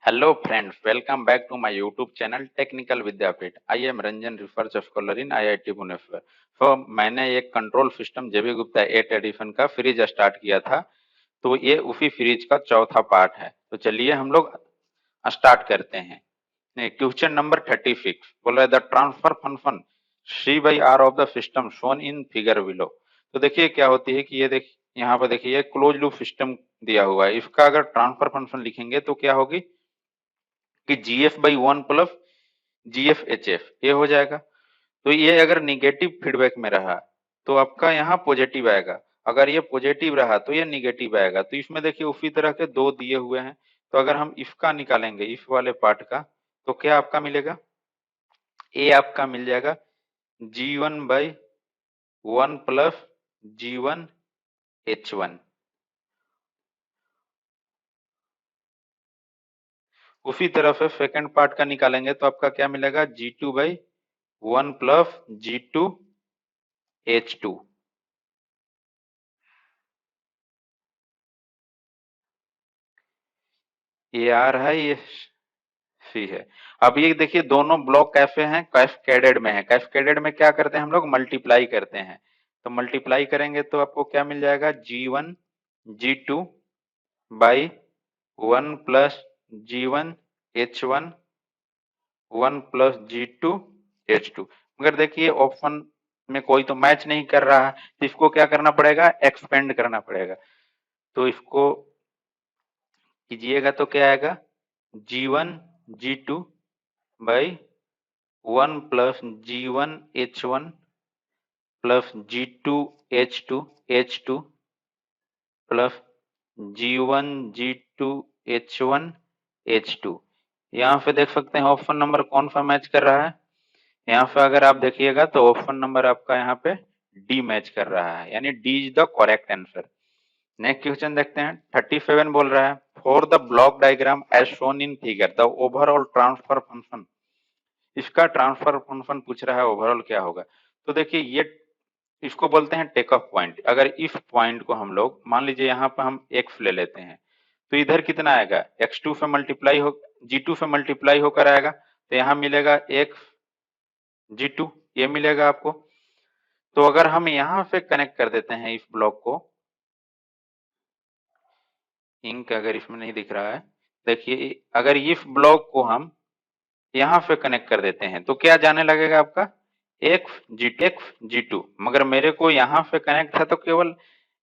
Hello friends, welcome back to my YouTube channel technical Vidyapeeth. I am Ranjan, research scholar in IIT Bhubaneswar. तो मैंने एक control system JB Gupta 8 edition का series start किया था, तो ये उसी सीरीज का चौथा पार्ट है। तो चलिए हम लोग स्टार्ट करते हैं। क्वेश्चन नंबर 36 बोल रहा है the transfer function C by R of the system shown in figure below. तो देखिए क्या होती है कि ये देख यहाँ पर देखिए क्लोज लूप सिस्टम दिया हुआ है, इसका अगर ट्रांसफर फंक्शन लिखेंगे तो क्या होगी कि G F by one plus G F H F ये हो जाएगा। तो ये अगर निगेटिव फीडबैक में रहा तो आपका यहाँ पॉजिटिव आएगा, अगर ये पॉजिटिव रहा तो ये निगेटिव आएगा। तो इसमें देखिए उसी तरह के दो दिए हुए हैं, तो अगर हम इफ का निकालेंगे इफ वाले पार्ट का तो क्या आपका मिलेगा, ए आपका मिल जाएगा G one by one plus G one H one. उसी तरह से सेकेंड पार्ट का निकालेंगे तो आपका क्या मिलेगा G two by one plus G two H two. ये आर है, ये सी है। अब ये देखिए दोनों ब्लॉक कैसे हैं, कैस्केडेड में है। कैस्केडेड में क्या करते हैं हम लोग, मल्टीप्लाई करते हैं। तो मल्टीप्लाई करेंगे तो आपको क्या मिल जाएगा G one G two by one plus G one H one one plus G two H two. मगर देखिए ऑप्शन में कोई तो मैच नहीं कर रहा है, तो इसको क्या करना पड़ेगा, एक्सपेंड करना पड़ेगा। तो इसको कीजिएगा तो क्या आएगा G one G two by one plus G one H one plus G two H two plus G one G two H two. यहाँ पे देख सकते हैं ऑप्शन नंबर कौन सा मैच कर रहा है। यहाँ पे अगर आप देखिएगा तो ऑप्शन नंबर आपका यहाँ पे डी मैच कर रहा है, यानी D is the correct answer. Next question देखते हैं 37 बोल रहा है for the block diagram as shown in figure the overall transfer function. इसका ट्रांसफर फंक्शन पूछ रहा है ओवरऑल क्या होगा। तो देखिए ये इसको बोलते हैं टेक ऑफ पॉइंट। अगर इस पॉइंट को हम लोग मान लीजिए यहाँ पर हम एक्स ले लेते हैं तो इधर कितना आएगा एक्स टू से मल्टीप्लाई हो जी टू से मल्टीप्लाई होकर आएगा, तो यहाँ मिलेगा एक्स जी टू ये मिलेगा आपको। तो अगर हम यहाँ से कनेक्ट कर देते हैं इस ब्लॉक को, इंक अगर इसमें नहीं दिख रहा है, देखिए अगर इस ब्लॉक को हम यहाँ पे कनेक्ट कर देते हैं तो क्या जाने लगेगा आपका एक्स जी टू। मगर मेरे को यहाँ पे कनेक्ट था तो केवल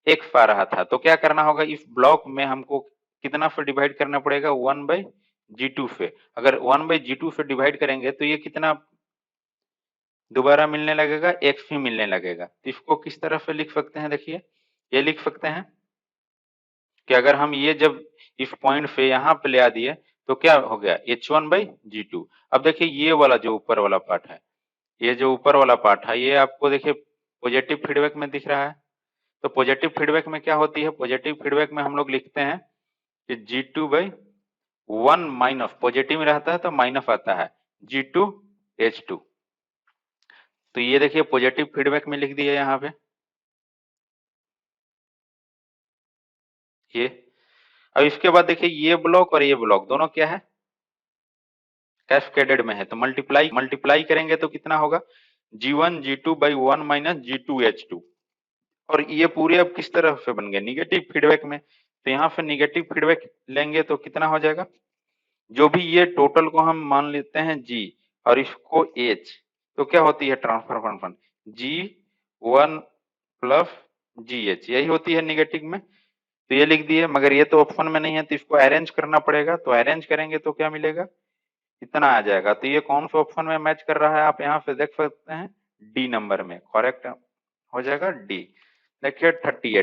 एक्स आ रहा था, तो क्या करना होगा इस ब्लॉक में हमको कितना से डिवाइड करना पड़ेगा वन बाई जी टू से। अगर वन बाई जी टू से डिवाइड करेंगे तो ये कितना दोबारा मिलने लगेगा, एक्स ही मिलने लगेगा। तो इसको किस तरह से लिख सकते हैं, देखिए ये लिख सकते हैं कि अगर हम ये जब इस पॉइंट से यहाँ पे ले आ दिए तो क्या हो गया H one by G two. अब देखिए ये वाला जो ऊपर वाला पार्ट है, ये जो ऊपर वाला पार्ट है ये आपको देखिए पॉजिटिव फीडबैक में दिख रहा है। तो पॉजिटिव फीडबैक में क्या होती है, पॉजिटिव फीडबैक में हम लोग लिखते हैं कि G two by one minus, positive में रहता है तो माइनस आता है जी टू एच टू। तो ये देखिए पॉजिटिव फीडबैक में लिख दिया यहाँ पे ये। अब इसके बाद देखिए ये ब्लॉक और ये ब्लॉक दोनों क्या है कैस्केडेड में है, तो मल्टीप्लाई करेंगे तो कितना होगा G one G two by one minus G two H two. और ये पूरे अब किस तरह से बन गए निगेटिव फीडबैक में, तो यहाँ पे निगेटिव फीडबैक लेंगे तो कितना हो जाएगा, जो भी ये टोटल को हम मान लेते हैं जी और इसको एच, तो क्या होती है ट्रांसफर फंक्शन जी वन प्लस जी एच, यही होती है निगेटिव में। तो ये लिख दिए, मगर ये तो ऑप्शन में नहीं है तो इसको अरेंज करना पड़ेगा। तो अरेंज करेंगे तो क्या मिलेगा, इतना आ जाएगा। तो ये कौन सा ऑप्शन में मैच कर रहा है आप यहाँ पे देख सकते हैं डी नंबर में करेक्ट हो जाएगा डी। देखिए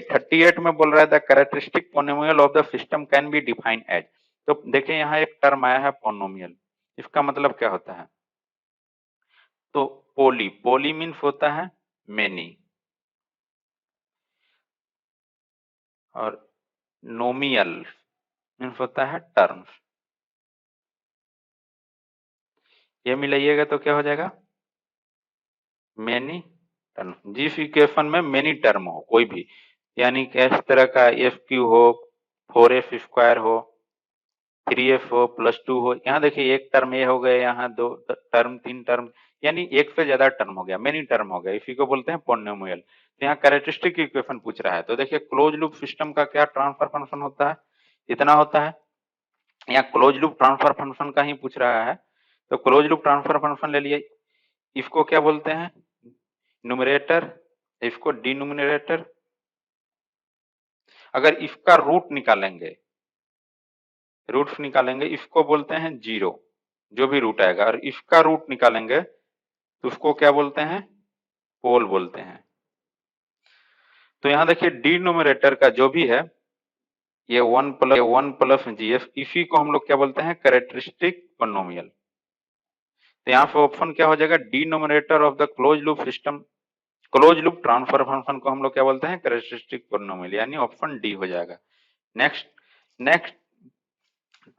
38 में बोल रहा है the characteristic polynomial of the system can be define as. तो देखिए यहाँ एक टर्म आया है पोनोमियल, इसका मतलब क्या होता है, तो पोली पोली मीन्स होता है मेनी और नोमियल मीन्स होता है टर्म्स। ये मिलाइएगा तो क्या हो जाएगा मेनी टर्म। जिस इक्वेशन में मेनी टर्म हो कोई भी, यानी कि इस तरह का एफ क्यू हो फोर एफ स्क्वायर हो 3f हो प्लस 2 हो, यहाँ देखिए एक टर्म ये हो गया, यहाँ 2 टर्म 3 टर्म, यानी एक से ज्यादा टर्म हो गया, मेनी टर्म हो गया, इसी को बोलते हैं पॉलिनोमियल। तो यहाँ कैरेक्टरिस्टिक इक्वेशन पूछ रहा है, तो देखिए क्लोज लूप सिस्टम का क्या ट्रांसफर फंक्शन होता है, इतना होता है। यहाँ क्लोज लूप ट्रांसफर फंक्शन का ही पूछ रहा है, तो क्लोज लूप ट्रांसफर फंक्शन ले लिए, इसको क्या बोलते हैं न्यूमरेटर, इसको डिनोमिनेटर। अगर इसका रूट निकालेंगे, रूट्स निकालेंगे, इसको बोलते हैं जीरो, जो भी रूट आएगा, और इसका रूट निकालेंगे तो उसको क्या बोलते हैं पोल बोलते हैं। तो यहां देखिए डिनोमिनेटर का जो भी है ये 1 प्लस जीएफ, इसी को हम लोग क्या बोलते हैं कैरेक्टरिस्टिक पॉलिनोमियल। तो यहाँ पे ऑप्शन क्या हो जाएगा, denominator of the close loop system, close loop transfer function को हम लोग क्या बोलते हैं कैरेक्टरिस्टिक पॉलिनोमियल, यानी ऑप्शन डी हो जाएगा। नेक्स्ट नेक्स्ट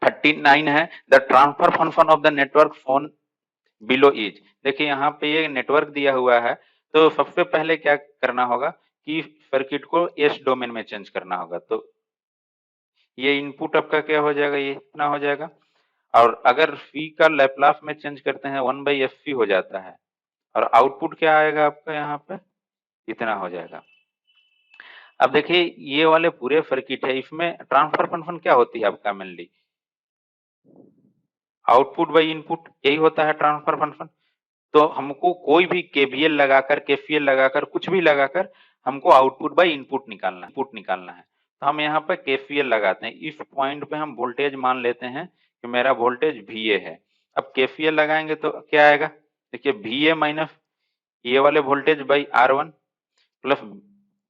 39 है the transfer function of the network phone below is. देखिए यहाँ पे ये नेटवर्क दिया हुआ है, तो सबसे पहले क्या करना होगा कि सर्किट को एस डोमेन में चेंज करना होगा। तो ये इनपुट आपका क्या हो जाएगा, ये इतना हो जाएगा, और अगर फी का लैप्लास में चेंज करते हैं 1/fc हो जाता है, और आउटपुट क्या आएगा आपका यहाँ पे इतना हो जाएगा। अब देखिए ये वाले पूरे सर्किट है, इसमें ट्रांसफर फंक्शन क्या होती है आपका मेनली आउटपुट बाई इनपुट, यही होता है ट्रांसफर फंक्शन। तो हमको कोई भी केवीएल लगाकर केसीएल लगाकर कुछ भी लगाकर हमको आउटपुट बाई इनपुट निकालना है। तो हम यहाँ पे केसीएल लगाते हैं, इस पॉइंट पे हम वोल्टेज मान लेते हैं कि मेरा वोल्टेज VA है। अब केसीएल लगाएंगे तो क्या आएगा, देखिए VA माइनस ये वाले voltage by R1 plus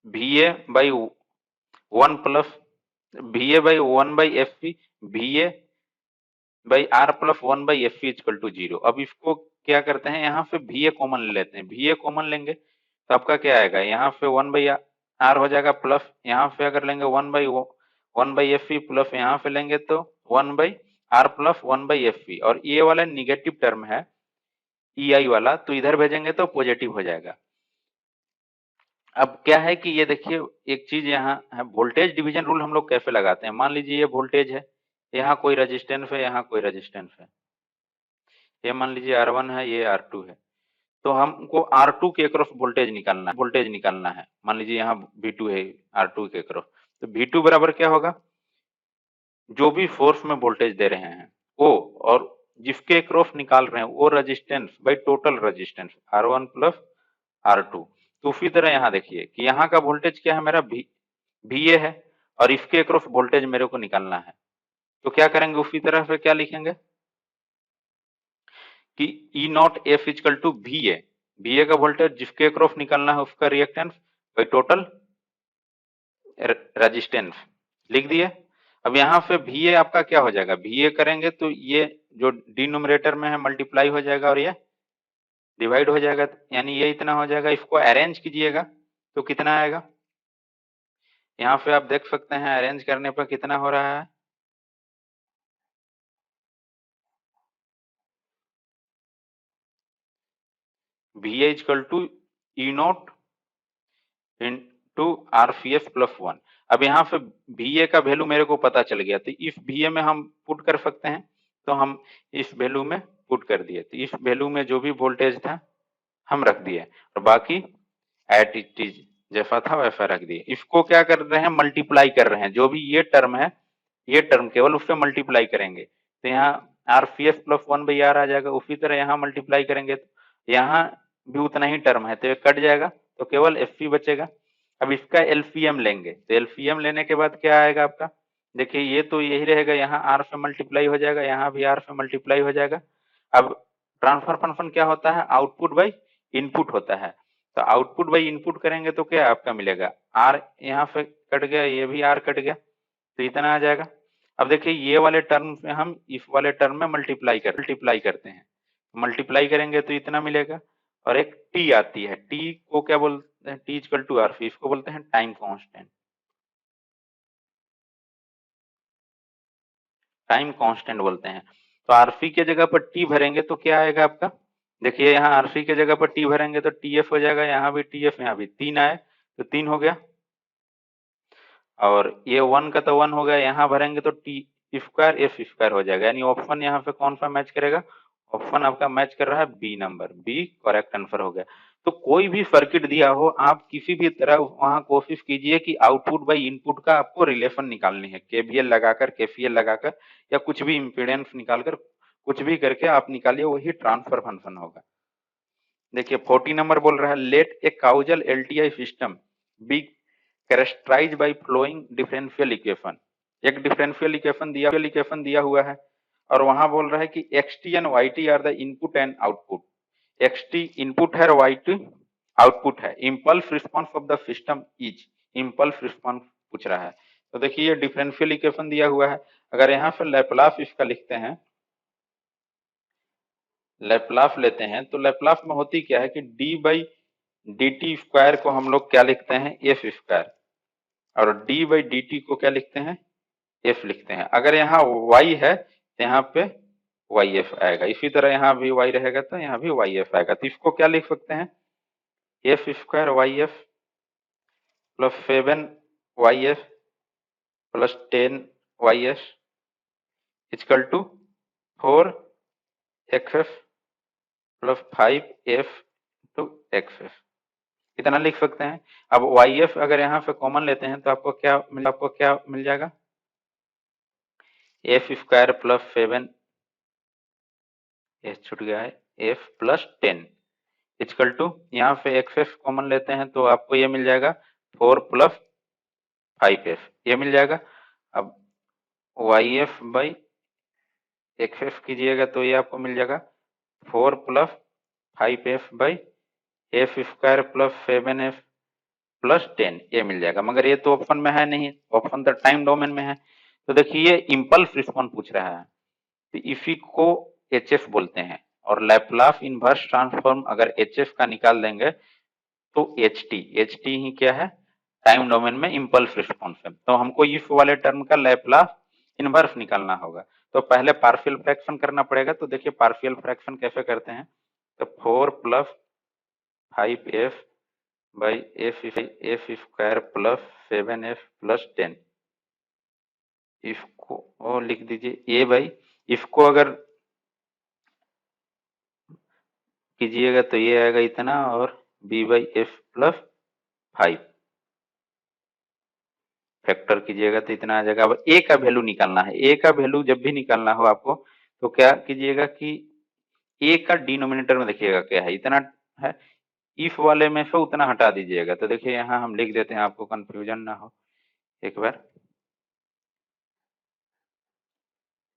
VA by 1 plus VA by 1/fc VA by R plus 1/fc equal to 0। अब इसको क्या करते हैं, यहाँ पे VA कॉमन ले लेते हैं, VA कॉमन लेंगे तो आपका क्या आएगा, यहाँ पे 1/R हो जाएगा, प्लस यहाँ पे अगर लेंगे 1/1/fc प्लस यहाँ पे लेंगे तो 1/R प्लस 1/fc, और ये वाला निगेटिव टर्म है EI वाला, तो इधर भेजेंगे तो पॉजिटिव हो जाएगा। अब क्या है कि ये देखिए एक चीज यहाँ है, वोल्टेज डिवीजन रूल हम लोग कैसे लगाते हैं, मान लीजिए ये वोल्टेज है, यहाँ कोई रेजिस्टेंस है, यहाँ कोई रेजिस्टेंस है, ये मान लीजिए R1 है, ये R2 है, तो हमको R2 के अक्रॉस वोल्टेज निकालना है। मान लीजिए यहाँ V2 है R2 के अक्रॉस, तो V2 बराबर क्या होगा, जो भी फोर्स में वोल्टेज दे रहे हैं वो, और जिसके अक्रॉस निकाल रहे हैं वो resistance by total resistance R1 plus R2। तो उसी तरह यहाँ देखिए कि यहाँ का वोल्टेज क्या है मेरा VA है, और इसके अक्रॉस वोल्टेज मेरे को निकालना है, तो क्या करेंगे उसी तरह से क्या लिखेंगे कि E naught F equal to VA का वोल्टेज जिसके अक्रॉस निकालना है उसका रिएक्टेंस बाई टोटल रेजिस्टेंस लिख दिए। अब यहाँ पे VA आपका क्या हो जाएगा, VA करेंगे तो ये जो डिनोमिनेटर में है मल्टीप्लाई हो जाएगा और ये डिवाइड हो जाएगा, यानी ये इतना हो जाएगा। इसको अरेंज कीजिएगा तो कितना आएगा, यहाँ पे आप देख सकते हैं अरेंज करने पर कितना हो रहा है, VA equal to E naught into RCS plus 1। अब यहाँ पे VA का वैल्यू मेरे को पता चल गया, तो इस VA में हम पुट कर सकते हैं, तो हम इस वैल्यू में पुट कर दिए, तो इस वैल्यू में जो भी वोल्टेज था हम रख दिए, और बाकी एट इट इज जैसा था वैसा रख दिए। इसको क्या कर रहे हैं, मल्टीप्लाई कर रहे हैं, जो भी ये टर्म है ये टर्म केवल उससे मल्टीप्लाई करेंगे, तो यहाँ RCS प्लस 1/R आ जाएगा। उसी तरह यहाँ मल्टीप्लाई करेंगे तो यहाँ भी उतना ही टर्म है, तो ये कट जाएगा, तो केवल FC बचेगा। अब इसका LCM लेंगे, तो LCM लेने के बाद क्या आएगा आपका, देखिए ये तो यही रहेगा, यहाँ R से मल्टीप्लाई हो जाएगा, यहाँ भी R से मल्टीप्लाई हो जाएगा। अब ट्रांसफर फंक्शन क्या होता है, आउटपुट बाई इनपुट होता है, तो आउटपुट बाई इनपुट करेंगे तो क्या आपका मिलेगा, R यहाँ से कट गया, ये भी R कट गया, तो इतना आ जाएगा। अब देखिए ये वाले टर्म में हम इस वाले टर्म में मल्टीप्लाई करते हैं, मल्टीप्लाई करेंगे तो इतना मिलेगा, और एक T आती है, T को क्या बोलते हैं, T इक्वल टू RC, इसको बोलते हैं टाइम कांस्टेंट, टाइम कांस्टेंट बोलते हैं। तो RC के जगह पर T भरेंगे तो क्या आएगा आपका, देखिए यहाँ RC के जगह पर T भरेंगे तो TF हो जाएगा, यहाँ भी TF, यहाँ भी 3 आए तो 3 हो गया, और ये 1 का तो 1 हो गया, यहाँ भरेंगे तो T स्क्वायर एफ स्क्वायर हो जाएगा, यानी ऑप्शन यहाँ पे कौन सा मैच करेगा, ऑप्शन आपका मैच कर रहा है B number, B correct answer हो गया। तो कोई भी सर्किट दिया हो, आप किसी भी तरह वहां कोशिश कीजिए कि आउटपुट बाई इनपुट का आपको रिलेशन निकालनी है, केवीएल लगाकर, केसीएल लगाकर, या कुछ भी इंपीडेंस निकालकर, कुछ भी करके आप निकालिए, वही ट्रांसफर फंक्शन होगा। देखिए 40 नंबर बोल रहा है, let a causal LTI system be characterized by flowing differential equation. एक डिफरेंशियल इक्वेशन दिया हुआ है, और वहां बोल रहा है कि XT and YT are the input and output. XT input है और वाईटी आउटपुट है। Impulse response of the system is, impulse response पूछ रहा है। तो देखिए ये डिफरेंशियल इक्वेशन दिया हुआ है, अगर यहाँ पे लैपलास इसका लिखते हैं, लैपलास लेते हैं, तो लैपलास में होती क्या है कि D by D T square को हम लोग क्या लिखते हैं, एफ स्क्वायर, और डी बाई डी टी को क्या लिखते हैं, एफ लिखते हैं। अगर यहाँ वाई है तो यहाँ पे वाई एफ आएगा, इसी तरह यहाँ भी वाई रहेगा तो यहाँ भी वाई एफ आएगा। तो इसको क्या लिख सकते हैं, F square Y F plus 7 Y F plus 10 Y F equal to 4 X F plus 5 F two X F, इतना लिख सकते हैं। अब वाई एफ अगर यहाँ पे कॉमन लेते हैं तो आपको क्या मिल जाएगा, एफ स्क्वायर प्लस 7, एफ छूट गया है, एफ प्लस 10 इक्वल टू, यहाँ पे एक्स एफ कॉमन लेते हैं तो आपको ये मिल जाएगा 4 प्लस 5 एफ, ये मिल जाएगा। अब Y F by X F कीजिएगा तो ये आपको मिल जाएगा 4 प्लस 5 F by F square plus 7 F plus 10, ये मिल जाएगा। मगर ये तो ऑप्शन में है नहीं, ऑप्शन तो टाइम डोमेन में है। तो देखिए ये इंपल्स रिस्पॉन्स पूछ रहा है, तो इसी को एच एफ बोलते हैं, और लैपलास इनवर्स ट्रांसफॉर्म अगर एच एफ का निकाल देंगे तो एच टी ही क्या है, टाइम डोमेन में इंपल्स रिस्पॉन्स है। तो हमको इस वाले टर्म का लैपलास इनवर्स निकालना होगा, तो पहले पार्शियल फ्रैक्शन करना पड़ेगा। तो देखिए पार्शियल फ्रैक्शन कैसे करते हैं, तो 4 प्लस 5 F by F square plus 7 F plus 10, इसको और लिख दीजिए ए बाई, इसको अगर कीजिएगा तो ये आएगा इतना, और B by F plus 5 factor कीजिएगा तो इतना आ जाएगा। अब ए का वैल्यू निकालना है, ए का वैल्यू जब भी निकालना हो आपको तो क्या कीजिएगा कि ए का डिनोमिनेटर में देखिएगा क्या है, इतना है, इफ वाले में से उतना हटा दीजिएगा। तो देखिए यहाँ हम लिख देते हैं, आपको कंफ्यूजन ना हो, एक बार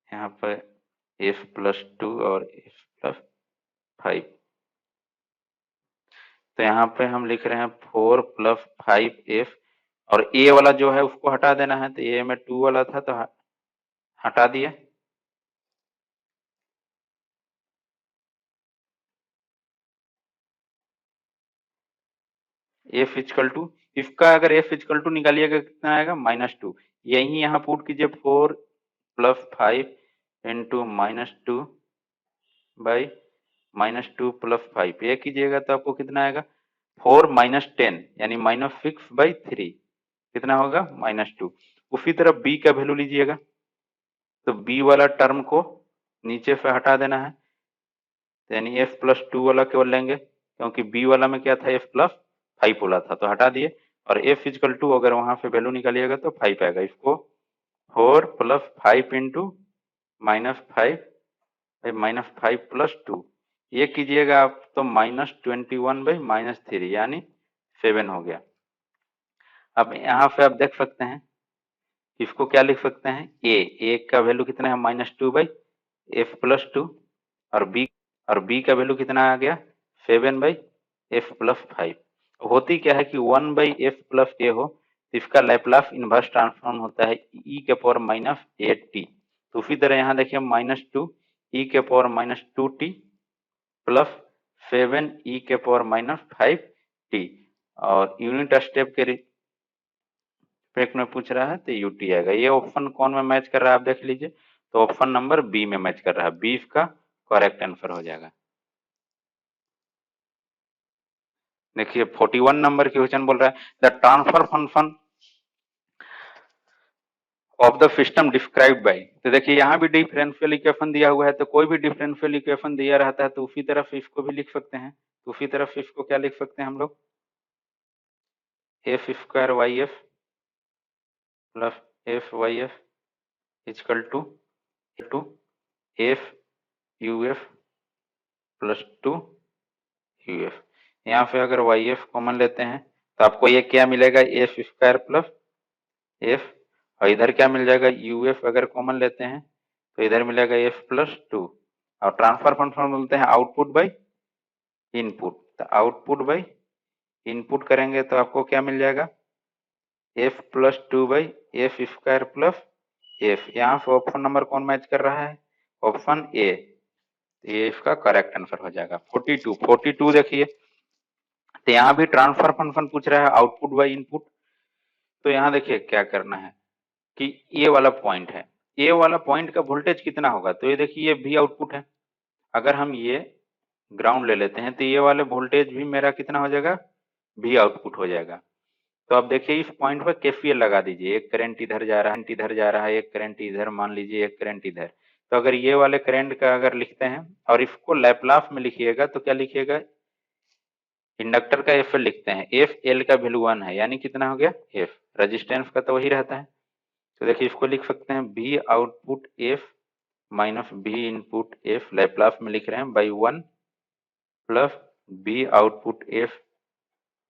यहाँ पर एफ प्लस 2 और एफ प्लस 5, तो यहाँ पे हम लिख रहे हैं 4 प्लस 5 एफ, और ए वाला जो है उसको हटा देना है, तो ए में 2 वाला था तो हटा दिया, एफ इक्वल टू, इसका अगर एफ इक्वल टू निकालिएगा कितना आएगा, -2, यही यहाँ पुट कीजिए 4 प्लस 5 इंटू -2 बाई -2 प्लस 5, ये कीजिएगा तो आपको कितना आएगा 4 माइनस 10 यानी -6/3, कितना होगा -2। उसी तरह बी का वैल्यू लीजिएगा, तो बी वाला टर्म को नीचे से हटा देना है, यानी एफ प्लस 2 वाला केवल लेंगे, क्योंकि बी वाला में क्या था, एफ प्लस 5 वाला था, तो हटा दिए। और एफ इक्वल टू अगर वहां पे वैल्यू निकालिएगा तो 5 आएगा, इसको 4 प्लस 5 इंटू -5 प्लस 2, ये कीजिएगा आप तो -21/-3 यानी 7 हो गया। अब यहाँ पे आप देख सकते हैं, इसको क्या लिख सकते हैं, ए का वैल्यू कितना है -2/f प्लस 2, और बी का वैल्यू कितना आ गया 7/f प्लस 5। होती क्या है कि 1/f प्लस ए हो तो इसका लैपलास इनवर्स ट्रांसफॉर्म होता है e के पावर -8t। तो उसी तरह यहाँ देखिए -2 e के पावर -2t प्लस 7 e के पावर -5t, और यूनिट स्टेप के रिस्पेक्ट में पूछ रहा है तो यूटी आएगा। ये ऑप्शन कौन में मैच कर रहा है आप देख लीजिए, तो ऑप्शन नंबर बी में मैच कर रहा है, बी इसका करेक्ट आंसर हो जाएगा। देखिए 41 नंबर की क्वेश्चन बोल रहा है the transfer function of the system described bye. तो देखिए यहाँ भी डिफरेंशियल इक्वेशन दिया हुआ है, तो कोई भी डिफरेंशियल इक्वेशन दिया रहता है तो उसी तरफ इसको भी लिख सकते हैं। तो उसी तरफ इसको क्या लिख सकते हैं हम लोग, F square Y F plus F Y F equal to F U F plus two U F. यहाँ पे अगर वाई एफ कॉमन लेते हैं तो आपको ये क्या मिलेगा, एफ स्क्वायर प्लस एफ, और इधर क्या मिल जाएगा, यू एफ अगर कॉमन लेते हैं तो इधर मिलेगा एफ प्लस टू। और ट्रांसफर फंक्शन बोलते हैं आउटपुट बाई इनपुट, तो आउटपुट बाई इनपुट करेंगे तो आपको क्या मिल जाएगा, F plus two by F square plus F. यहाँ से ऑप्शन नंबर कौन मैच कर रहा है, ऑप्शन ए। ये इसका करेक्ट आंसर हो जाएगा 42 देखिए। तो यहाँ भी ट्रांसफर फंक्शन पूछ रहा है आउटपुट बाई इनपुट। तो यहाँ देखिए क्या करना है कि ये वाला पॉइंट है, ये वाला पॉइंट का वोल्टेज कितना होगा, तो ये देखिए ये भी आउटपुट है। अगर हम ये ग्राउंड ले लेते हैं तो ये वाले वोल्टेज भी मेरा कितना हो जाएगा, भी आउटपुट हो जाएगा। तो अब देखिए इस पॉइंट पर केसीएल लगा दीजिए, एक करंट इधर जा रहा है, इधर जा रहा है, एक करंट इधर मान लीजिए, एक करंट इधर। तो अगर ये वाले करंट का अगर लिखते हैं और इसको लैपलास में लिखिएगा तो क्या लिखिएगा, इंडक्टर का एफ एल लिखते हैं, एफ एल का वैल्यू 1 है, यानी कितना हो गया एफ, रेजिस्टेंस का तो वही रहता है। तो देखिए इसको लिख सकते हैं B output F minus B input F, Laplace में लिख रहे हैं by 1 plus B output F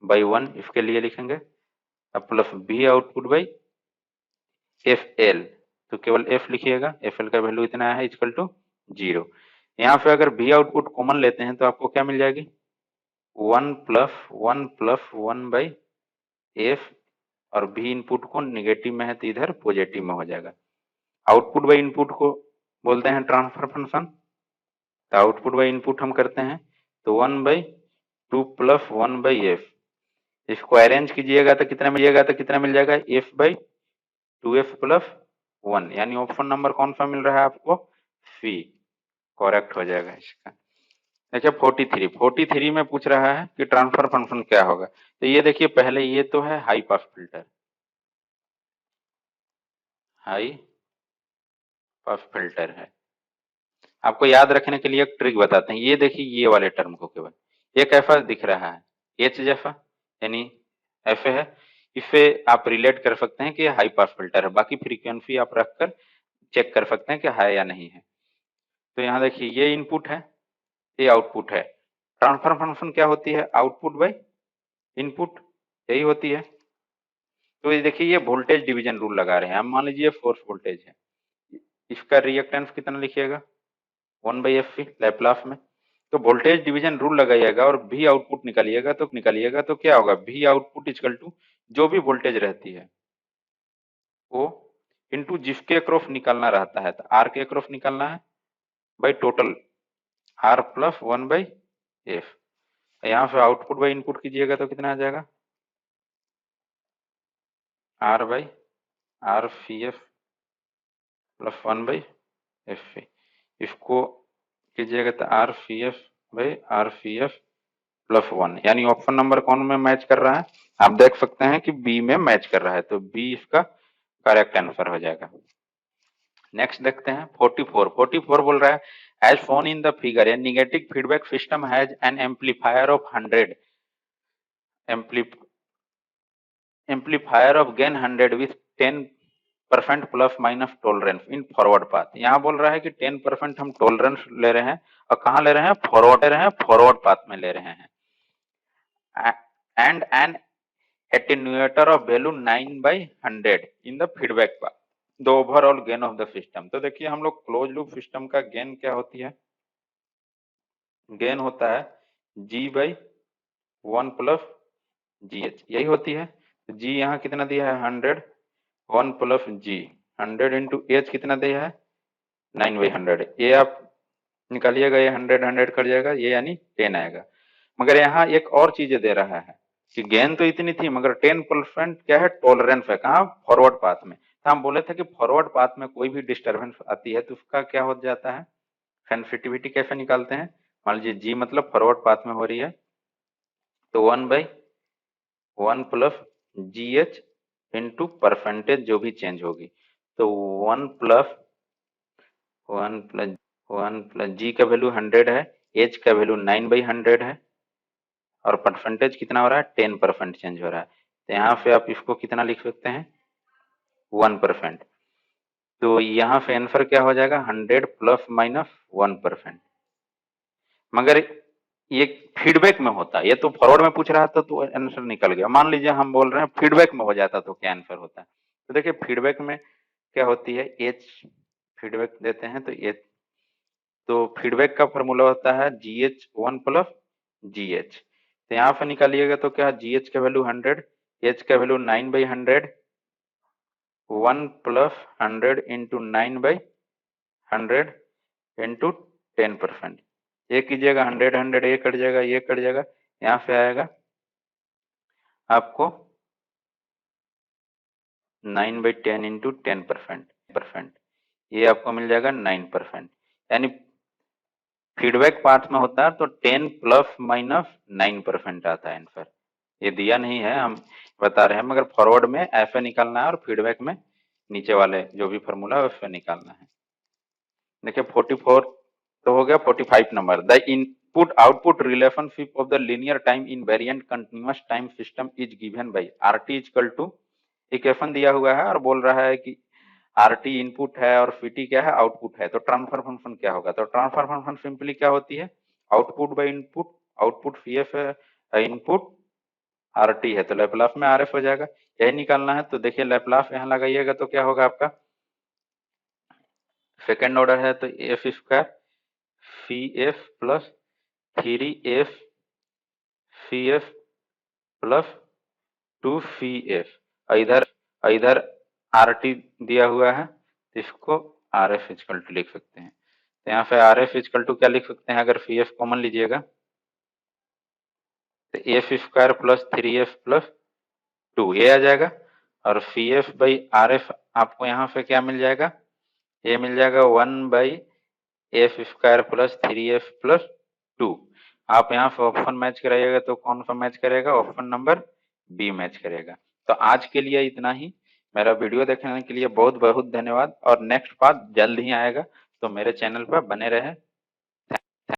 by 1, इसके लिए लिखेंगे अब plus B output by F L. तो केवल एफ लिखिएगा, एफ एल का वैल्यू इतना है इक्वल टू 0। यहाँ पे अगर बी आउटपुट कॉमन लेते हैं तो आपको क्या मिल जाएगी, 1 प्लस 1 बाई एफ, और बी इनपुट को निगेटिव में है तो इधर पॉजिटिव में हो जाएगा। आउटपुट बाई इनपुट को बोलते हैं ट्रांसफर फंक्शन। तो आउटपुट बाई इनपुट हम करते हैं तो 1/2 प्लस 1/f, इसको अरेंज कीजिएगा तो कितना मिलेगा, तो कितना मिल जाएगा f/2f प्लस 1, यानी ऑप्शन नंबर कौन सा मिल रहा है आपको, सी, करेक्ट हो जाएगा इसका। देखिए 43 में पूछ रहा है कि ट्रांसफर फंक्शन क्या होगा। तो ये देखिए पहले ये तो है high pass filter, high pass filter है। आपको याद रखने के लिए एक ट्रिक बताते हैं, ये देखिए ये वाले टर्म को केवल ये कैसा दिख रहा है, एच जैसा, यानी ऐसे है, इससे आप रिलेट कर सकते हैं कि ये हाई पास फिल्टर है। बाकी फ्रीक्वेंसी आप रखकर चेक कर सकते हैं कि है या नहीं है। तो यहाँ देखिए ये इनपुट है, ये आउटपुट है। ट्रांसफर फंक्शन क्या होती है, आउटपुट बाई इनपुट, यही होती है। तो ये देखिए ये वोल्टेज डिवीजन रूल लगा रहे हैं हम, मान लीजिए फोर्स वोल्टेज है, इसका रिएक्टेंस कितना लिखिएगा 1/f लैपलास में। तो वोल्टेज डिवीजन रूल लगाइएगा और भी आउटपुट निकालिएगा तो क्या होगा, भी आउटपुट इक्वल टू जो भी वोल्टेज रहती है वो इनटू जिसके अक्रॉस निकालना रहता है, तो आर के अक्रॉस निकालना है by total are plus 1/f। यहाँ से आउटपुट बाई इनपुट कीजिएगा तो कितना आ जाएगा, R by R C F plus 1/f। इसको कीजिएगा तो R C F by R C F plus 1, यानी ऑप्शन नंबर कौन में मैच कर रहा है, आप देख सकते हैं कि बी में मैच कर रहा है, तो बी इसका करेक्ट आंसर हो जाएगा। नेक्स्ट देखते हैं 44 बोल रहा है as shown in the figure a negative feedback system has an amplifier of 100 amplifier of gain 100 with 10% plus minus tolerance in forward path. यहाँ बोल रहा है कि 10% हम टॉलरेंस ले रहे हैं और कहाँ ले रहे हैं, फॉरवर्ड पाथ में ले रहे हैं, and an attenuator of value 9/100 in the feedback path, the overall gain of the system। तो देखिए हम लोग क्लोज लूप सिस्टम का गेन क्या होती है, गेन होता है G/1 प्लस GH, यही होती है। तो G यहाँ कितना दिया है 100, 1 प्लस G 100 इंटू H कितना दिया है 9/100, ये आप निकालिएगा, ये 100 कट जाएगा, ये यानी 10 आएगा। मगर यहाँ एक और चीज दे रहा है कि गेन तो इतनी थी मगर 10% क्या है, टॉलरेंस है, कहाँ, फॉरवर्ड पाथ में। तो हम बोले थे कि फॉरवर्ड पाथ में कोई भी डिस्टर्बेंस आती है तो उसका क्या हो जाता है, सेंसिटिविटी कैसे निकालते हैं, मान लीजिए जी मतलब फॉरवर्ड पाथ में हो रही है तो 1/1 प्लस GH इंटू परसेंटेज जो भी चेंज होगी। तो 1 प्लस जी का वैल्यू 100 है, एच का वैल्यू 9/100 है और परसेंटेज कितना हो रहा है 10% चेंज हो रहा है। तो यहाँ पे आप इसको कितना लिख सकते हैं 1%। तो यहाँ पे आंसर क्या हो जाएगा 100 प्लस माइनस 1%। मगर ये फीडबैक में होता है, ये तो फॉरवर्ड में पूछ रहा था तो आंसर निकल गया। मान लीजिए हम बोल रहे हैं फीडबैक में हो जाता तो क्या आंसर होता है। तो देखिए फीडबैक में क्या होती है एच, फीडबैक देते हैं तो एच, तो फीडबैक का फॉर्मूला होता है GH1 प्लस GH। तो यहाँ पे निकालिएगा तो क्या GH का वैल्यू 100, H का वैल्यू 9/100, 1 प्लस 100 इंटू 9/100 इंटू 10%। ये कीजिएगा 100 ये कट जाएगा, ये कट जाएगा, यहाँ से आएगा आपको 9/10 इंटू 10%, ये आपको मिल जाएगा 9%। यानी फीडबैक पार्ट में होता है तो 10 प्लस माइनस 9% आता है आंसर। ये दिया नहीं है, हम बता रहे हैं, मगर फॉरवर्ड में ऐसे निकालना है और फीडबैक में नीचे वाले जो भी फॉर्मूला है उससे निकालना है। देखिए 44 तो हो गया। 45 नंबर, the input output relationship of the linear time invariant continuous time system is given by RT equal to, equation दिया हुआ है और बोल रहा है कि RT इनपुट है और PT क्या है आउटपुट है, तो ट्रांसफर फंक्शन क्या होगा। तो ट्रांसफर फंक्शन सिंपली क्या होती है output by input, output CF है, इनपुट RT है, तो लैपलास में RF हो जाएगा। यही निकालना है। तो देखिए लैपलास यहाँ लगाइएगा तो क्या होगा आपका सेकेंड ऑर्डर है तो F square CF plus 3F CF plus 2CF, इधर RT दिया हुआ है, इसको RF इक्वल टू लिख सकते हैं। तो यहाँ पे RF इक्वल टू क्या लिख सकते हैं, अगर CF कॉमन लीजिएगा तो F square plus 3F plus 2 ये आ जाएगा और CF बाई RF आपको यहाँ पे क्या मिल जाएगा, ये मिल जाएगा 1/F square plus 3F plus 2। आप यहाँ पे ऑप्शन मैच कराइएगा तो कौन सा मैच करेगा, ऑप्शन नंबर बी मैच करेगा। तो आज के लिए इतना ही। मेरा वीडियो देखने के लिए बहुत बहुत धन्यवाद और नेक्स्ट पार्ट जल्द ही आएगा, तो मेरे चैनल पर बने रहे।